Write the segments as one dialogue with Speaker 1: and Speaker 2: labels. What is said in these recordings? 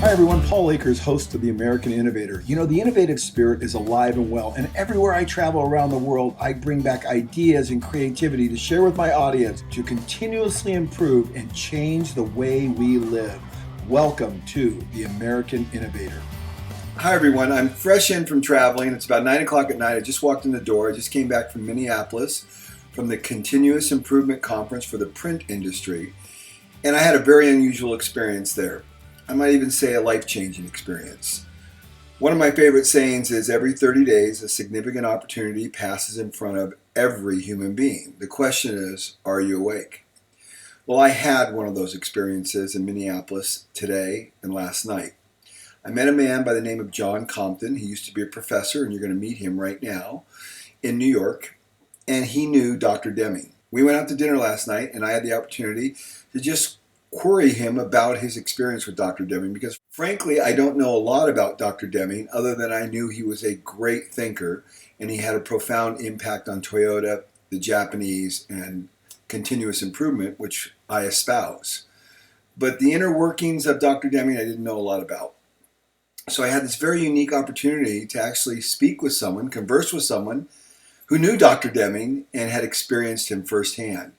Speaker 1: Hi everyone, Paul Akers, host of the American Innovator. You know, the innovative spirit is alive and well, and everywhere I travel around the world, I bring back ideas and creativity to share with my audience to continuously improve and change the way we live. Welcome to the American Innovator. Hi everyone, I'm fresh in from traveling. It's about 9 o'clock at night. I just walked in the door. I just came back from Minneapolis from the Continuous Improvement Conference for the print industry, and I had a very unusual experience there. I might even say a life-changing experience. One of my favorite sayings is every 30 days, a significant opportunity passes in front of every human being. The question is, are you awake? Well, I had one of those experiences in Minneapolis today and last night. I met a man by the name of John Compton. He used to be a professor, and you're going to meet him right now, in New York, and he knew Dr. Deming. We went out to dinner last night, and I had the opportunity to just query him about his experience with Dr. Deming, because frankly, I don't know a lot about Dr. Deming other than I knew he was a great thinker and he had a profound impact on Toyota, the Japanese, and continuous improvement, which I espouse. But the inner workings of Dr. Deming, I didn't know a lot about. So I had this very unique opportunity to actually speak with someone, converse with someone who knew Dr. Deming and had experienced him firsthand.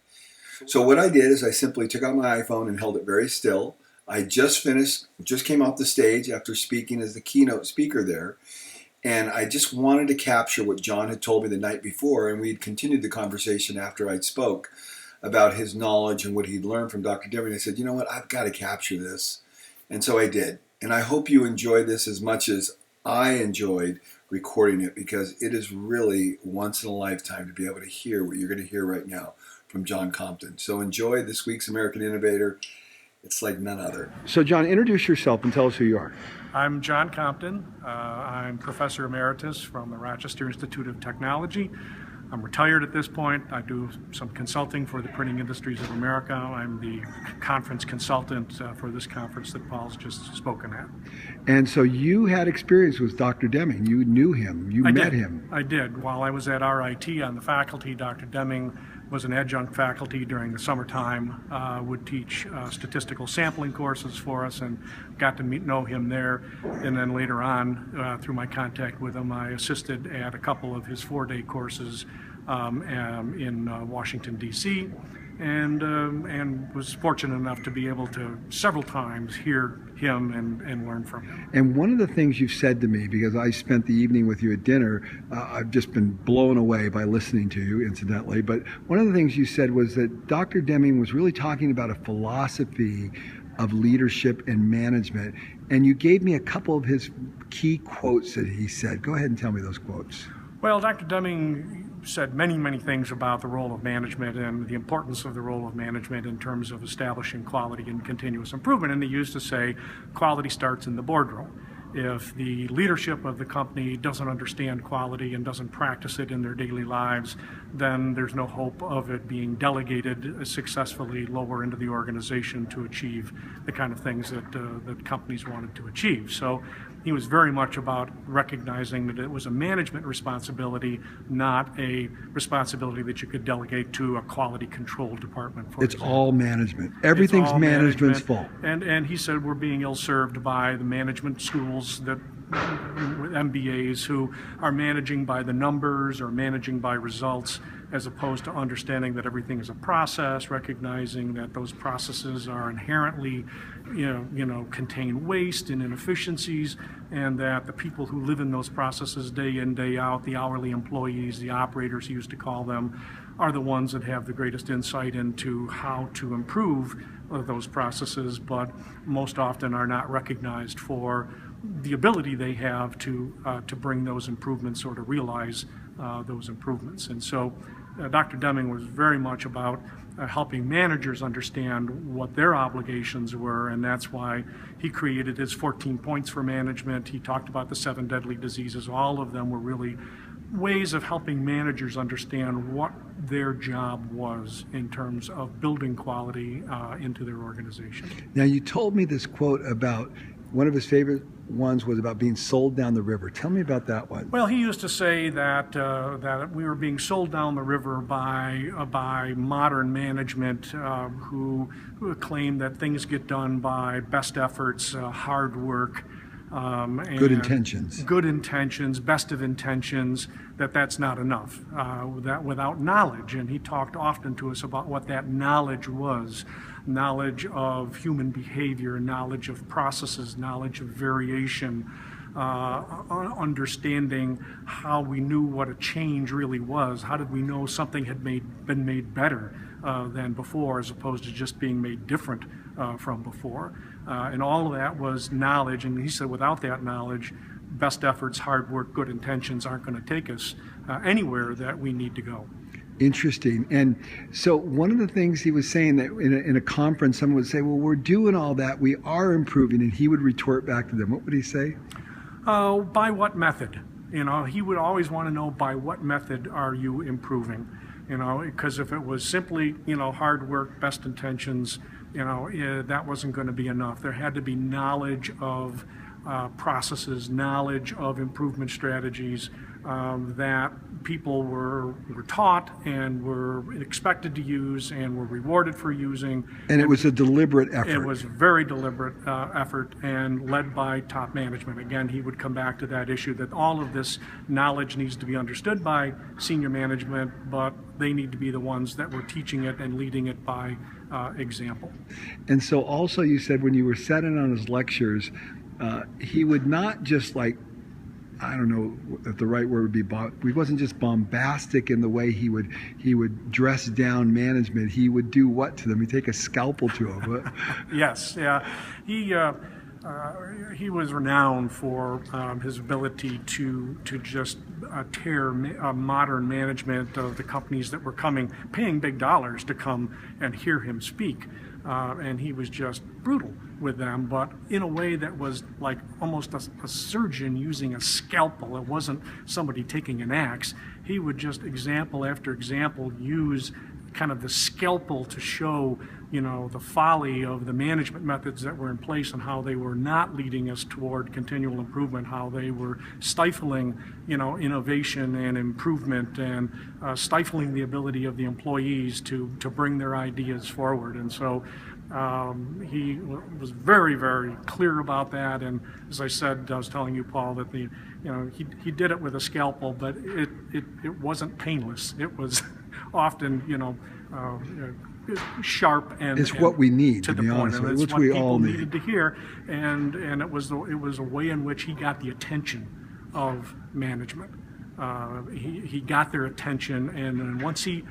Speaker 1: So what I did is I simply took out my iPhone and held it very still. I just came off the stage after speaking as the keynote speaker there. And I just wanted to capture what John had told me the night before. And we'd continued the conversation after I'd spoke about his knowledge and what he'd learned from Dr. Deming. I said, you know what, I've got to capture this. And so I did. And I hope you enjoyed this as much as I enjoyed recording it, because it is really once in a lifetime to be able to hear what you're going to hear right now from John Compton. So enjoy this week's American Innovator. It's like none other. So John, introduce yourself and tell us who you are.
Speaker 2: I'm John Compton. I'm Professor Emeritus from the Rochester Institute of Technology. I'm retired at this point. I do some consulting for the Printing Industries of America. I'm the conference consultant for this conference that Paul's just spoken at.
Speaker 1: And so you had experience with Dr. Deming. You knew him. You met him.
Speaker 2: I did. While I was at RIT on the faculty, Dr. Deming was an adjunct faculty during the summertime, would teach statistical sampling courses for us, and got to know him there. And then later on, through my contact with him, I assisted at a couple of his 4-day courses in Washington, D.C., and was fortunate enough to be able to several times hear him and learn from him.
Speaker 1: And one of the things you've said to me, because I spent the evening with you at dinner, I've just been blown away by listening to you, incidentally, but one of the things you said was that Dr. Deming was really talking about a philosophy of leadership and management, and you gave me a couple of his key quotes that he said. Go ahead and tell me those quotes.
Speaker 2: Well, Dr. Deming said many things about the role of management and the importance of the role of management in terms of establishing quality and continuous improvement. And he used to say, quality starts in the boardroom. If the leadership of the company doesn't understand quality and doesn't practice it in their daily lives, then there's no hope of it being delegated successfully lower into the organization to achieve the kind of things that companies wanted to achieve. So he was very much about recognizing that it was a management responsibility, not a responsibility that you could delegate to a quality control department.
Speaker 1: It's all management. Everything's all management's fault.
Speaker 2: And he said we're being ill-served by the management schools that MBAs who are managing by the numbers or managing by results, as opposed to understanding that everything is a process, recognizing that those processes are inherently, contain waste and inefficiencies, and that the people who live in those processes day in, day out, the hourly employees, the operators, he used to call them, are the ones that have the greatest insight into how to improve those processes, but most often are not recognized for the ability they have to bring those improvements or to realize those improvements. And so Dr. Deming was very much about helping managers understand what their obligations were, and that's why he created his 14 points for management. He talked about the 7 deadly diseases. All of them were really ways of helping managers understand what their job was in terms of building quality into their organization.
Speaker 1: Now, you told me this quote about one of his favorite ones was about being sold down the river. Tell me about that one.
Speaker 2: Well, he used to say that that we were being sold down the river by modern management who claimed that things get done by best efforts, hard work, and
Speaker 1: good intentions,
Speaker 2: best of intentions. That's not enough. That without knowledge, and he talked often to us about what that knowledge was. Knowledge of human behavior, knowledge of processes, knowledge of variation, understanding how we knew what a change really was. How did we know something had been made better than before, as opposed to just being made different from before? And all of that was knowledge. And he said, without that knowledge, best efforts, hard work, good intentions aren't going to take us anywhere that we need to go.
Speaker 1: Interesting. And so one of the things he was saying that in a conference, someone would say, well, we're doing all that, we are improving, and he would retort back to them. What would he say?
Speaker 2: By what method? He would always want to know, by what method are you improving? Because if it was simply, hard work, best intentions, that wasn't going to be enough. There had to be knowledge of processes, knowledge of improvement strategies that people were taught and were expected to use and were rewarded for using.
Speaker 1: And it was a deliberate effort.
Speaker 2: It was a very deliberate effort and led by top management. Again, he would come back to that issue that all of this knowledge needs to be understood by senior management, but they need to be the ones that were teaching it and leading it by example. And
Speaker 1: so also you said when you were sitting on his lectures, he would not just I don't know if the right word would be, he wasn't just bombastic in the way he would dress down management. He would do what to them? He'd take a scalpel to them.
Speaker 2: Yes, yeah. He was renowned for his ability to just tear modern management of the companies that were paying big dollars to come and hear him speak. And he was just brutal with them, but in a way that was like almost a surgeon using a scalpel. It wasn't somebody taking an axe. He would just example after example use kind of the scalpel to show, the folly of the management methods that were in place and how they were not leading us toward continual improvement, how they were stifling, innovation and improvement and stifling the ability of the employees to bring their ideas forward. And so he was very, very clear about that. And as I said, I was telling you, Paul, that he did it with a scalpel, but it wasn't painless. It was often, sharp and
Speaker 1: it's what we need,
Speaker 2: to
Speaker 1: be honest,
Speaker 2: and it's
Speaker 1: which
Speaker 2: what
Speaker 1: we
Speaker 2: people
Speaker 1: all
Speaker 2: needed to hear, and it was a way in which he got the attention of management. He got their attention, and once he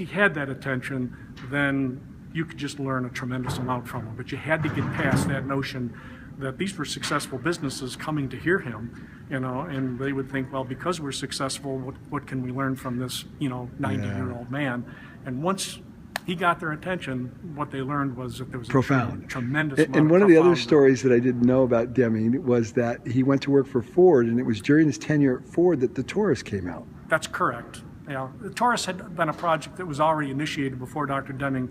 Speaker 2: had that attention, then you could just learn a tremendous amount from him. But you had to get past that notion that these were successful businesses coming to hear him, and they would think, well, because we're successful, what can we learn from this, 90-year-old man? And once he got their attention, what they learned was that there was
Speaker 1: profound,
Speaker 2: tremendous amount
Speaker 1: and one of the other stories
Speaker 2: learning.
Speaker 1: that I didn't know about Deming was that he went to work for Ford, and it was during his tenure at Ford that the Taurus came out.
Speaker 2: That's correct. Yeah, the Taurus had been a project that was already initiated before Dr. Deming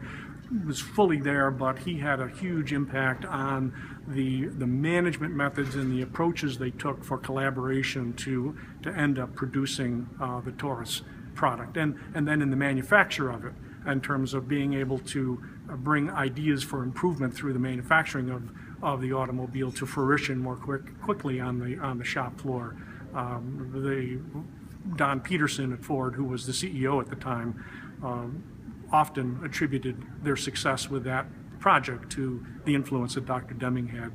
Speaker 2: was fully there, but he had a huge impact on the management methods and the approaches they took for collaboration to end up producing the Taurus product, and then in the manufacture of it, in terms of being able to bring ideas for improvement through the manufacturing of the automobile to fruition more quickly on the shop floor. Don Peterson at Ford, who was the CEO at the time, often attributed their success with that project to the influence that Dr. Deming had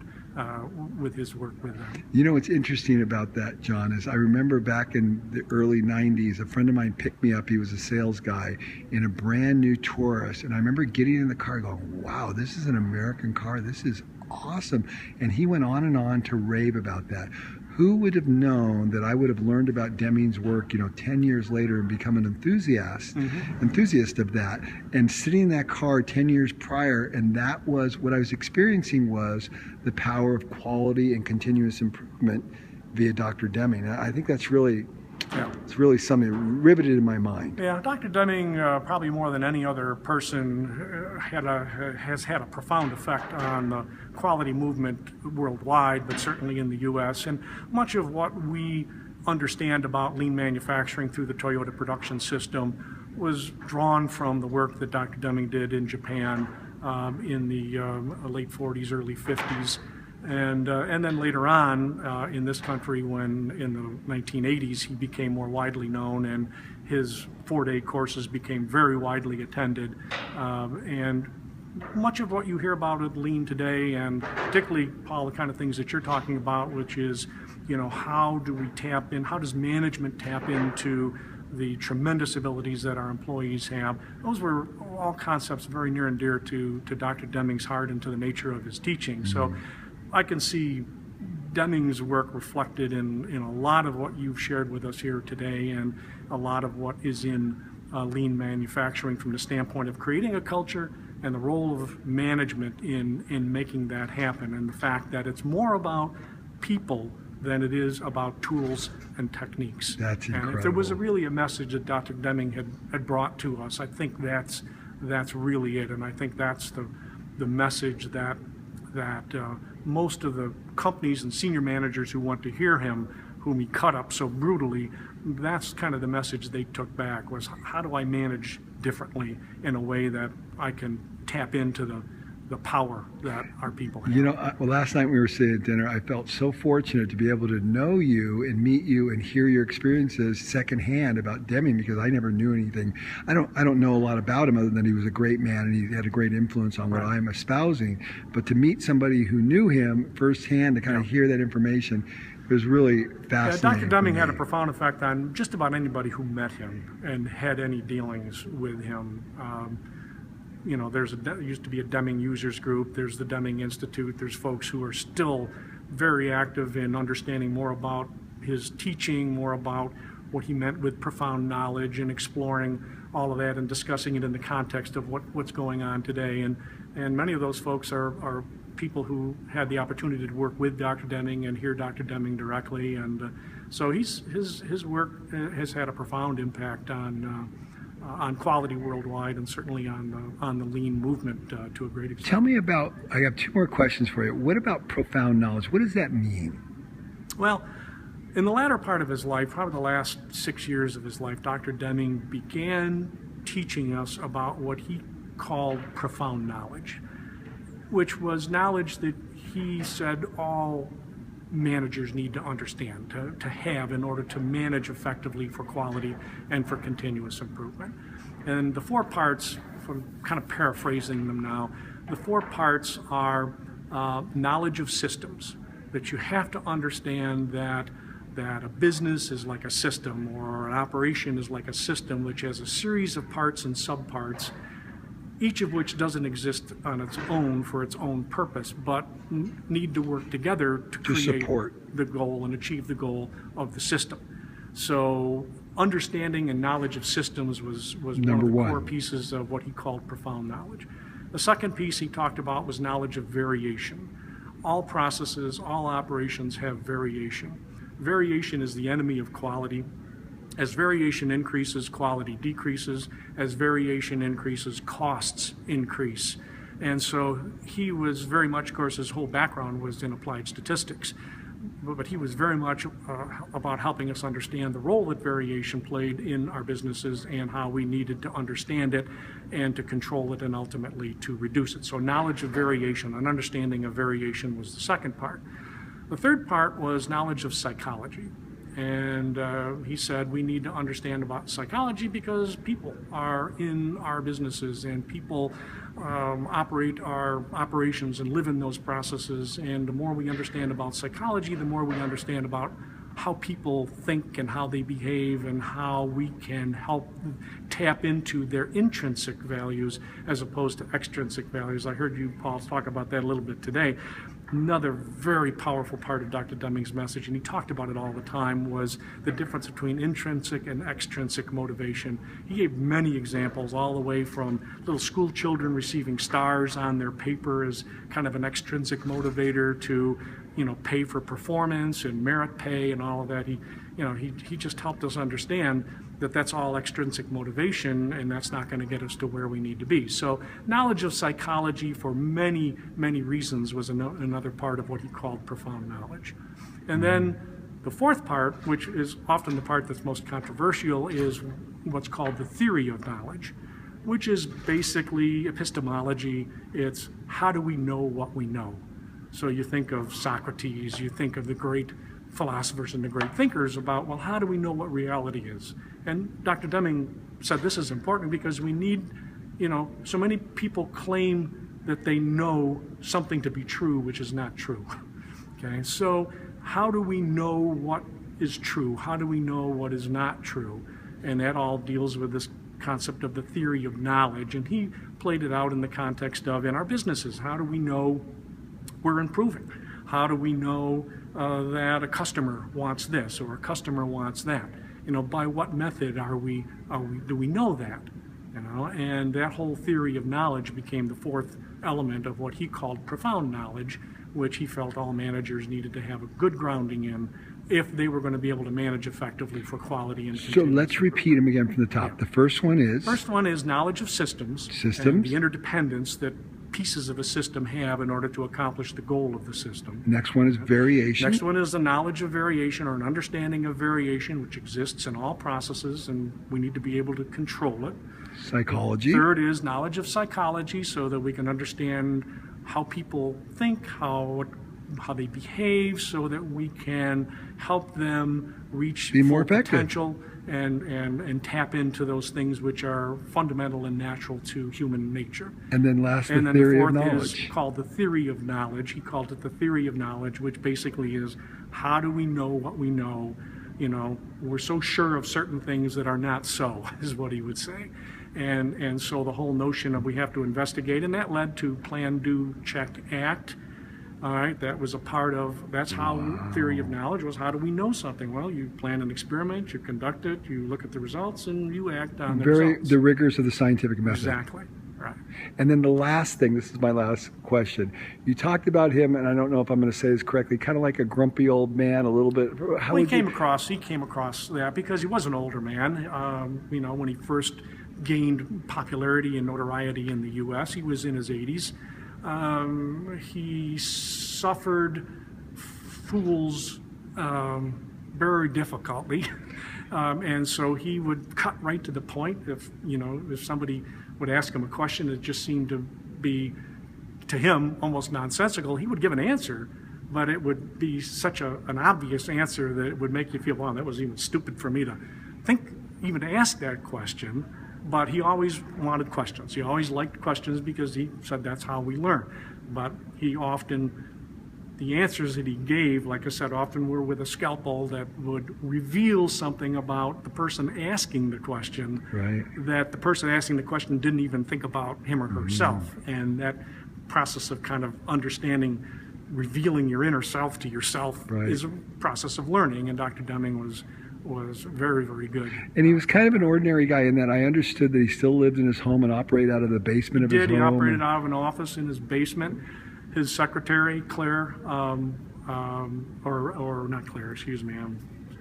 Speaker 2: with his work with them.
Speaker 1: What's interesting about that, John, is I remember back in the early 90s, a friend of mine picked me up. He was a sales guy in a brand new Taurus. And I remember getting in the car going, wow, this is an American car. This is awesome. And he went on and on to rave about that. Who would have known that I would have learned about Deming's work, 10 years later and become an enthusiast of that, and sitting in that car 10 years prior, and that was what I was experiencing was the power of quality and continuous improvement via Dr. Deming. I think that's really
Speaker 2: Yeah.
Speaker 1: It's really something riveted in my mind.
Speaker 2: Yeah, Dr. Deming, probably more than any other person, has had a profound effect on the quality movement worldwide, but certainly in the U.S. And much of what we understand about lean manufacturing through the Toyota production system was drawn from the work that Dr. Deming did in Japan in the late 40s, early 50s. And then later on in this country, when in the 1980s he became more widely known and his 4-day courses became very widely attended. And much of what you hear about with lean today, and particularly, Paul, the kind of things that you're talking about, which is, how do we tap in, how does management tap into the tremendous abilities that our employees have? Those were all concepts very near and dear to Dr. Deming's heart and to the nature of his teaching. Mm-hmm. So I can see Deming's work reflected in a lot of what you've shared with us here today, and a lot of what is in lean manufacturing from the standpoint of creating a culture and the role of management in making that happen, and the fact that it's more about people than it is about tools and techniques.
Speaker 1: That's incredible.
Speaker 2: And if there was really a message that Dr. Deming had brought to us, I think that's really it, and I think that's the message that most of the companies and senior managers who want to hear him, whom he cut up so brutally, that's kind of the message they took back, was how do I manage differently in a way that I can tap into the power that our people have.
Speaker 1: Last night we were sitting at dinner, I felt so fortunate to be able to know you and meet you and hear your experiences secondhand about Deming, because I never knew anything. I don't know a lot about him other than he was a great man and he had a great influence on what I'm espousing. But to meet somebody who knew him firsthand, to kind of hear that information, it was really fascinating.
Speaker 2: Dr. Deming had a profound effect on just about anybody who met him and had any dealings with him. There used to be a Deming users group. There's the Deming Institute. There's folks who are still very active in understanding more about his teaching, more about what he meant with profound knowledge, and exploring all of that and discussing it in the context of what's going on today. And many of those folks are people who had the opportunity to work with Dr. Deming and hear Dr. Deming directly. And so his work has had a profound impact on quality worldwide, and certainly on the lean movement to a great extent.
Speaker 1: Tell me about, I have 2 more questions for you. What about profound knowledge? What does that mean?
Speaker 2: Well, in the latter part of his life, probably the last 6 years of his life, Dr. Deming began teaching us about what he called profound knowledge, which was knowledge that he said all managers need to understand, to have in order to manage effectively for quality and for continuous improvement. And the 4 parts, from kind of paraphrasing them now, the 4 parts are knowledge of systems, that you have to understand that a business is like a system, or an operation is like a system which has a series of parts and subparts, each of which doesn't exist on its own for its own purpose, but need to work together to create
Speaker 1: support
Speaker 2: the goal and achieve the goal of the system. So understanding and knowledge of systems was one of the core pieces of what he called profound knowledge. The second piece he talked about was knowledge of variation. All processes, all operations have variation. Variation is the enemy of quality. As variation increases, quality decreases. As variation increases, costs increase. And so he was very much, of course, his whole background was in applied statistics, but he was very much about helping us understand the role that variation played in our businesses and how we needed to understand it and to control it and ultimately to reduce it. So knowledge of variation, an understanding of variation, was the second part. The third part was knowledge of psychology. And he said we need to understand about psychology because people are in our businesses, and people operate our operations and live in those processes. And the more we understand about psychology, the more we understand about how people think and how they behave and how we can help tap into their intrinsic values as opposed to extrinsic values. I heard you, Paul, talk about that a little bit today. Another very powerful part of Dr. Deming's message, and he talked about it all the time, was the difference between intrinsic and extrinsic motivation. He gave many examples, all the way from little school children receiving stars on their paper as kind of an extrinsic motivator to, pay for performance and merit pay and all of that. he just helped us understand that that's all extrinsic motivation, and that's not going to get us to where we need to be. So knowledge of psychology for many, many reasons was another part of what he called profound knowledge. And then the fourth part, which is often the part that's most controversial, is what's called the theory of knowledge, which is basically epistemology. It's how do we know what we know? So you think of Socrates, you think of the great philosophers and the great thinkers about, well, how do we know what reality is? And Dr. Deming said this is important because we need, so many people claim that they know something to be true, which is not true. Okay, so how do we know what is true? How do we know what is not true? And that all deals with this concept of the theory of knowledge. And he played it out in the context of in our businesses. How do we know we're improving? How do we know that a customer wants this or a customer wants that? By what method do we know that? And that whole theory of knowledge became the fourth element of what he called profound knowledge, which he felt all managers needed to have a good grounding in if they were going to be able to manage effectively for quality and
Speaker 1: So let's repeat them again from the top. Yeah. The first one is
Speaker 2: knowledge of systems. And the interdependence that pieces of a system have in order to accomplish the goal of the system.
Speaker 1: Next one is variation.
Speaker 2: Next one is the knowledge of variation or an understanding of variation, which exists in all processes, and we need to be able to control it.
Speaker 1: Psychology.
Speaker 2: Third is knowledge of psychology, so that we can understand how people think, how they behave, so that we can help them reach full potential and tap into those things which are fundamental and natural to human nature.
Speaker 1: And then last, the theory of knowledge.
Speaker 2: And then the fourth is called the theory of knowledge. He called it the theory of knowledge, which basically is how do we know what we know? We're so sure of certain things that are not so, is what he would say. And so the whole notion of we have to investigate, and that led to plan, do, check, act. All right, that was a part of, that's how theory of knowledge was, how do we know something? Well, you plan an experiment, you conduct it, you look at the results, and you act on the results.
Speaker 1: The rigors of the scientific method.
Speaker 2: Exactly, right.
Speaker 1: And then the last thing, this is my last question. You talked about him, and I don't know if I'm going to say this correctly, kind of like a grumpy old man, a little bit.
Speaker 2: He came across that because he was an older man. When he first gained popularity and notoriety in the U.S., he was in his 80s. He suffered fools very difficultly, and so he would cut right to the point. If somebody would ask him a question that just seemed to be, to him, almost nonsensical, he would give an answer, but it would be such an obvious answer that it would make you feel, wow, that was even stupid for me to think, even to ask that question. But he always wanted questions. He always liked questions because he said that's how we learn. But the answers that he gave, like I said, often were with a scalpel that would reveal something about the person asking the question,
Speaker 1: right, that
Speaker 2: the person asking the question didn't even think about him or herself. And that process of kind of understanding, revealing your inner self to yourself, right, is a process of learning. And Dr. Deming was very, very good.
Speaker 1: And he was kind of an ordinary guy in that I understood that he still lived in his home and operated out of the basement of his home.
Speaker 2: He operated out of an office in his basement. His secretary, Claire, or not Claire, excuse me,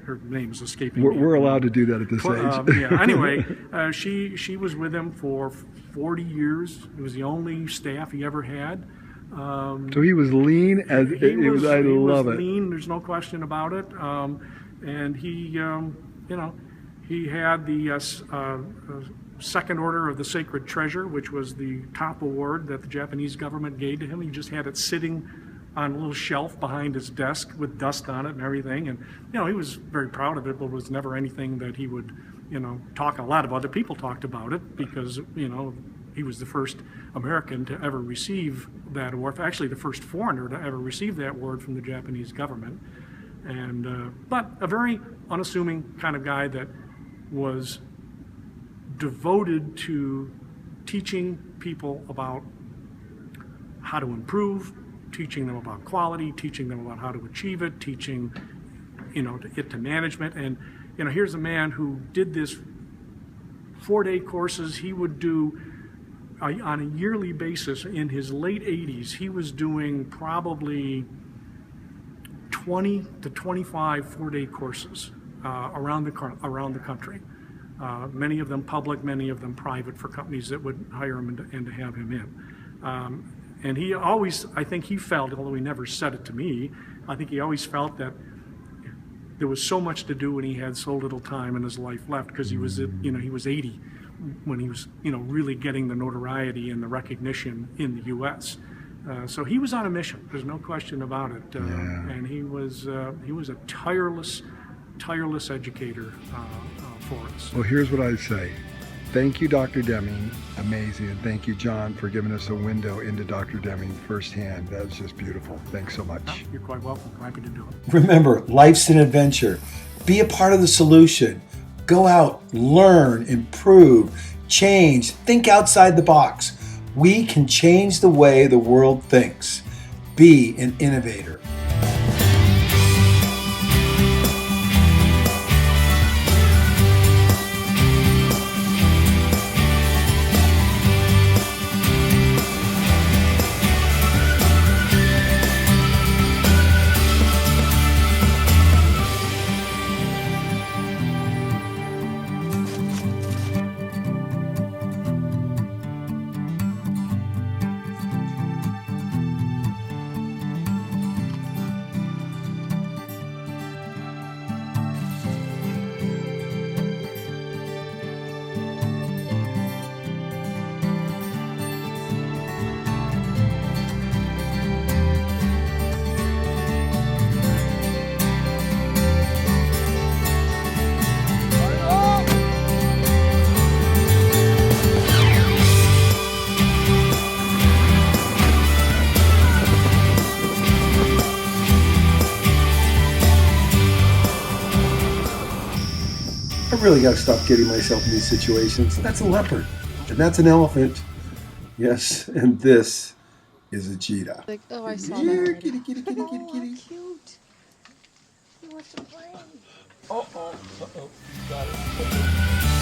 Speaker 2: her name is escaping me.
Speaker 1: We're allowed to do that at this age.
Speaker 2: Yeah. Anyway, she was with him for 40 years. It was the only staff he ever had.
Speaker 1: So he was lean as it was. I love it.
Speaker 2: Lean. There's no question about it. And he had the Second Order of the Sacred Treasure, which was the top award that the Japanese government gave to him. He just had it sitting on a little shelf behind his desk with dust on it and everything. And, he was very proud of it, but it was never anything that he would, talk. A lot of other people talked about it because, he was the first American to ever receive that award. Actually, the first foreigner to ever receive that award from the Japanese government. And but a very unassuming kind of guy that was devoted to teaching people about how to improve, teaching them about quality, teaching them about how to achieve it, teaching, to management. And, here's a man who did this 4-day courses. He would do on a yearly basis. In his late 80s, he was doing probably 20 to 25 4-day courses around the country. Many of them public, many of them private, for companies that would hire him and to have him in. And he always, I think he felt, although he never said it to me, I think he always felt that there was so much to do and he had so little time in his life left, because he was 80 when he was, really getting the notoriety and the recognition in the U.S. So he was on a mission. There's no question about it. And he was a tireless educator for us.
Speaker 3: Well, here's what I'd say. Thank you, Dr. Deming. Amazing. And thank you, John, for giving us a window into Dr. Deming firsthand. That was just beautiful. Thanks so much.
Speaker 2: You're quite welcome. Happy to do it.
Speaker 1: Remember, life's an adventure. Be a part of the solution. Go out, learn, improve, change, think outside the box. We can change the way the world thinks. Be an innovator. I really got to stop getting myself in these situations. That's a leopard, and that's an elephant. Yes, and this is a cheetah.
Speaker 4: Like, oh, I saw
Speaker 1: Here,
Speaker 4: that.
Speaker 1: kitty, kitty, kitty, kitty, kitty.
Speaker 4: Cute. He wants to play.
Speaker 1: Uh-oh. Got it.